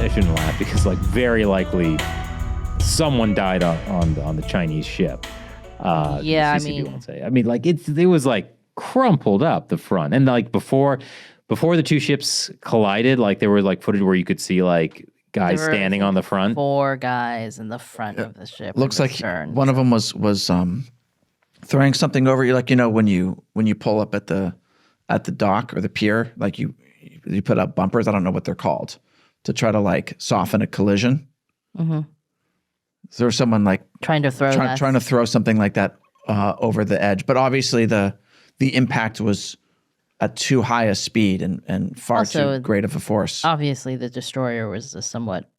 I shouldn't laugh because like very likely someone died on the Chinese ship. Yeah, I CCP mean, won't say. I mean, like it was like crumpled up the front, and like before the two ships collided, like there was like footage where you could see like guys there were, I standing think, on the front. 4 guys in the front of the ship. Looks in the like stern. one of them was throwing something over you, like when you pull up at the dock or the pier, like you put up bumpers. I don't know what they're called to try to like soften a collision. Mm-hmm. So there was someone like trying to throw something like that over the edge, but obviously the impact was at too high a speed and far also, too great of a force. Obviously, the destroyer was a somewhat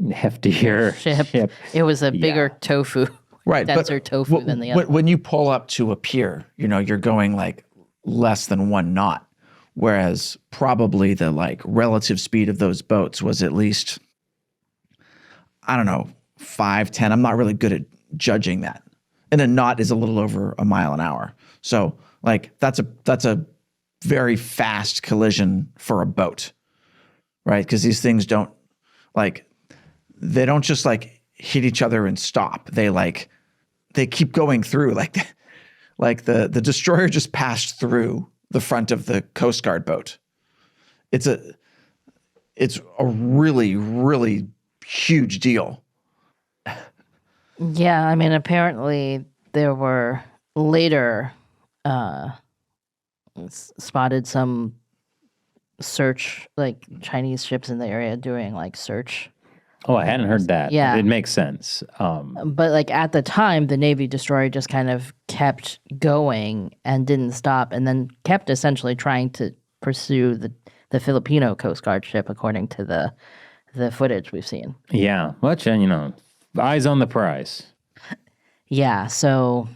heftier ship. It was a bigger tofu, right? Denser tofu than the other. When you pull up to a pier, you're going like less than 1 knot, whereas probably the like relative speed of those boats was at least, I don't know, 5, 10. I'm not really good at judging that. And a knot is a little over a mile an hour. So like that's a very fast collision for a boat, right? Because these things don't just like hit each other and stop. They keep going through like the destroyer just passed through the front of the Coast Guard boat. It's a really, really huge deal. Yeah, I mean, apparently there were later spotted some search, like Chinese ships in the area doing like search. Oh, I hadn't heard that. Yeah. It makes sense. But like at the time, the Navy destroyer just kind of kept going and didn't stop, and then kept essentially trying to pursue the Filipino Coast Guard ship, according to the footage we've seen. Yeah, which, eyes on the prize. Yeah, so,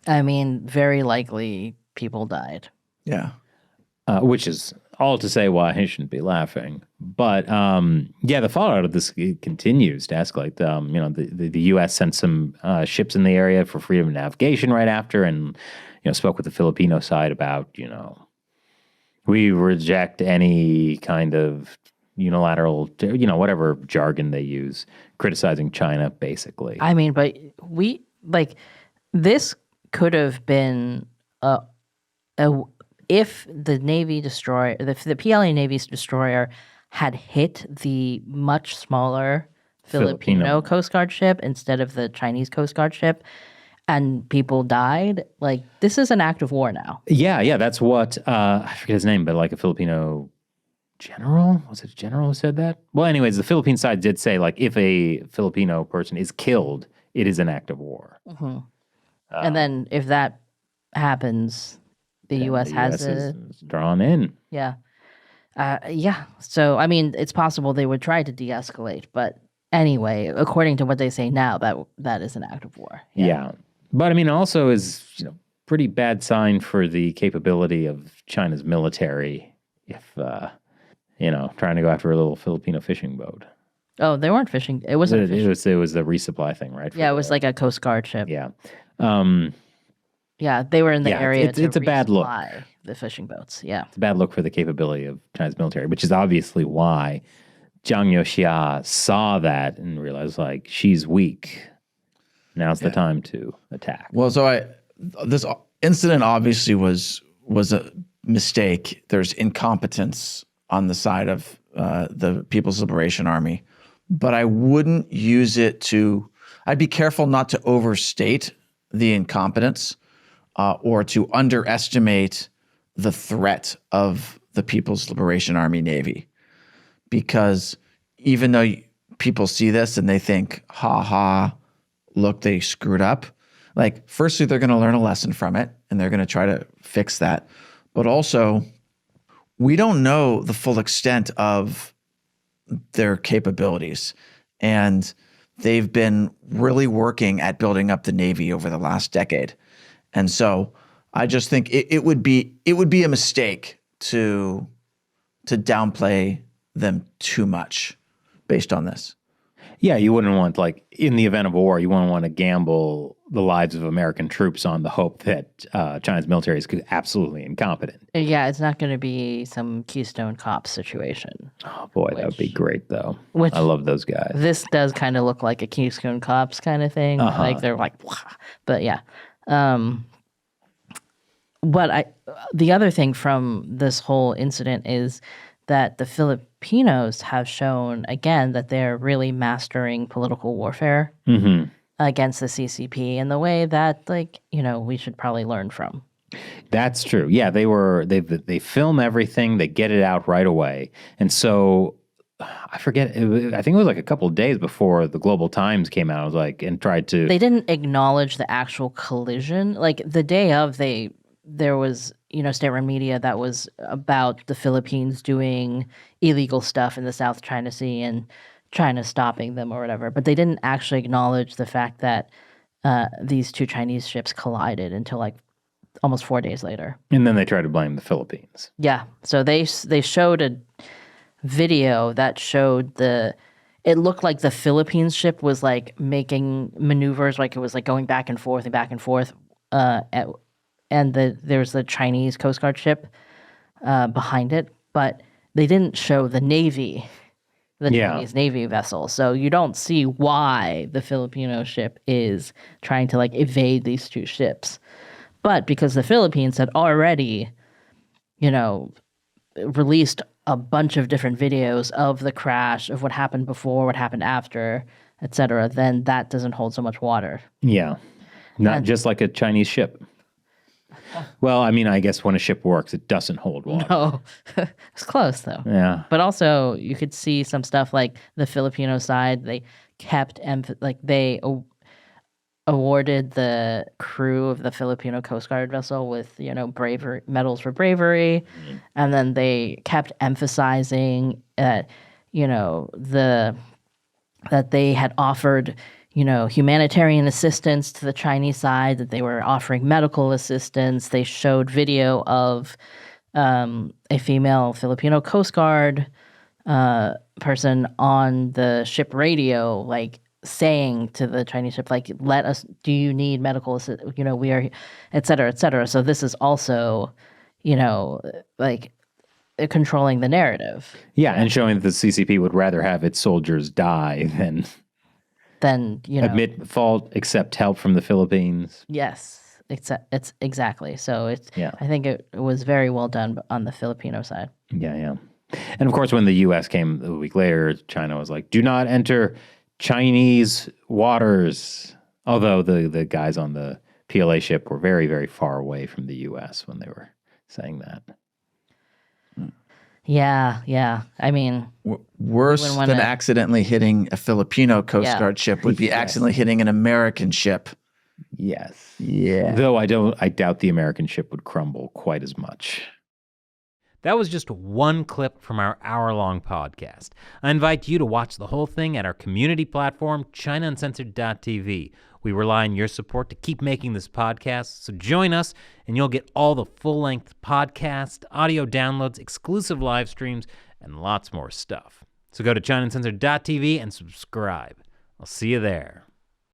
I mean, very likely people died. Yeah. Which is all to say why I shouldn't be laughing. But, the fallout of this continues to escalate. The U.S. sent some ships in the area for freedom of navigation right after and, spoke with the Filipino side about, we reject any kind of unilateral, whatever jargon they use, criticizing China, basically. I mean, but this could have been if the Navy destroyer, the PLA Navy's destroyer had hit the much smaller Filipino Coast Guard ship instead of the Chinese Coast Guard ship, and people died, like, this is an act of war now. Yeah, that's what, I forget his name, but like a Filipino general? Was it a general who said that? Well, anyways, the Philippine side did say, like, if a Filipino person is killed, it is an act of war. Mm-hmm. And then if that happens, the U.S. is drawn in. Yeah. So, I mean, it's possible they would try to de-escalate, but anyway, according to what they say now, that is an act of war. Yeah. But I mean, also is, pretty bad sign for the capability of China's military if, trying to go after a little Filipino fishing boat. Oh, they weren't fishing. It wasn't fishing. It was a resupply thing, right? Yeah, it was like a Coast Guard ship. Yeah. Yeah, they were in the area it's a bad look. The fishing boats, yeah. It's a bad look for the capability of China's military, which is obviously why Zhang Youxia saw that and realized, like, she's weak. Now's the time to attack. Well, so this incident obviously was a mistake. There's incompetence on the side of the People's Liberation Army, but I wouldn't use it to. I'd be careful not to overstate the incompetence or to underestimate the threat of the People's Liberation Army Navy, because even though people see this and they think, ha, look, they screwed up. Like, firstly, they're going to learn a lesson from it and they're going to try to fix that. But also, we don't know the full extent of their capabilities. And they've been really working at building up the Navy over the last decade. And so I just think it would be a mistake to downplay them too much based on this. Yeah, you wouldn't want, like, in the event of a war, you wouldn't want to gamble the lives of American troops on the hope that China's military is absolutely incompetent. Yeah, it's not going to be some Keystone Cops situation. Oh boy, that would be great though. Which I love those guys. This does kind of look like a Keystone Cops kind of thing. Like they're like, wah. But yeah. The other thing from this whole incident is that the Filipinos have shown again that they're really mastering political warfare against the CCP in the way that, like, we should probably learn from. That's true. Yeah, they film everything, they get it out right away, and so I forget. I think it was like a couple of days before the Global Times came out. I was like, and tried to. They didn't acknowledge the actual collision. Like the day of, there was state-run media that was about the Philippines doing illegal stuff in the South China Sea and China stopping them or whatever. But they didn't actually acknowledge the fact that these two Chinese ships collided until like almost 4 days later. And then they tried to blame the Philippines. Yeah. So they showed a video that showed it looked like the Philippines ship was like making maneuvers, like it was like going back and forth and there's the Chinese Coast Guard ship behind it, but they didn't show the Navy, Chinese Navy vessel. So you don't see why the Filipino ship is trying to like evade these two ships. But because the Philippines had already, released a bunch of different videos of the crash, of what happened before, what happened after, etc., then that doesn't hold so much water. Yeah. Not just like a Chinese ship. Well, I mean, I guess when a ship works, it doesn't hold water. No. It's close, though. Yeah. But also, you could see some stuff like the Filipino side, they kept, they awarded the crew of the Filipino Coast Guard vessel with, bravery medals for bravery. Mm-hmm. And then they kept emphasizing that, that they had offered, humanitarian assistance to the Chinese side, that they were offering medical assistance. They showed video of a female Filipino Coast Guard person on the ship radio, like, saying to the Chinese ship, like, do you need medical assistance? We are, et cetera, et cetera. So this is also, like, controlling the narrative. Yeah, and showing that the CCP would rather have its soldiers die than admit fault, accept help from the Philippines. Yes, it's exactly. So I think it was very well done on the Filipino side. Yeah. And of course, when the U.S. came a week later, China was like, do not enter Chinese waters. Although the guys on the PLA ship were very, very far away from the U.S. when they were saying that. Yeah. I mean, worse than accidentally hitting a Filipino Coast Guard ship would be accidentally hitting an American ship. Yes. Yeah. Though I doubt the American ship would crumble quite as much. That was just one clip from our hour-long podcast. I invite you to watch the whole thing at our community platform, ChinaUncensored.tv. We rely on your support to keep making this podcast, so join us and you'll get all the full-length podcast, audio downloads, exclusive live streams, and lots more stuff. So go to ChinaUncensored.tv and subscribe. I'll see you there.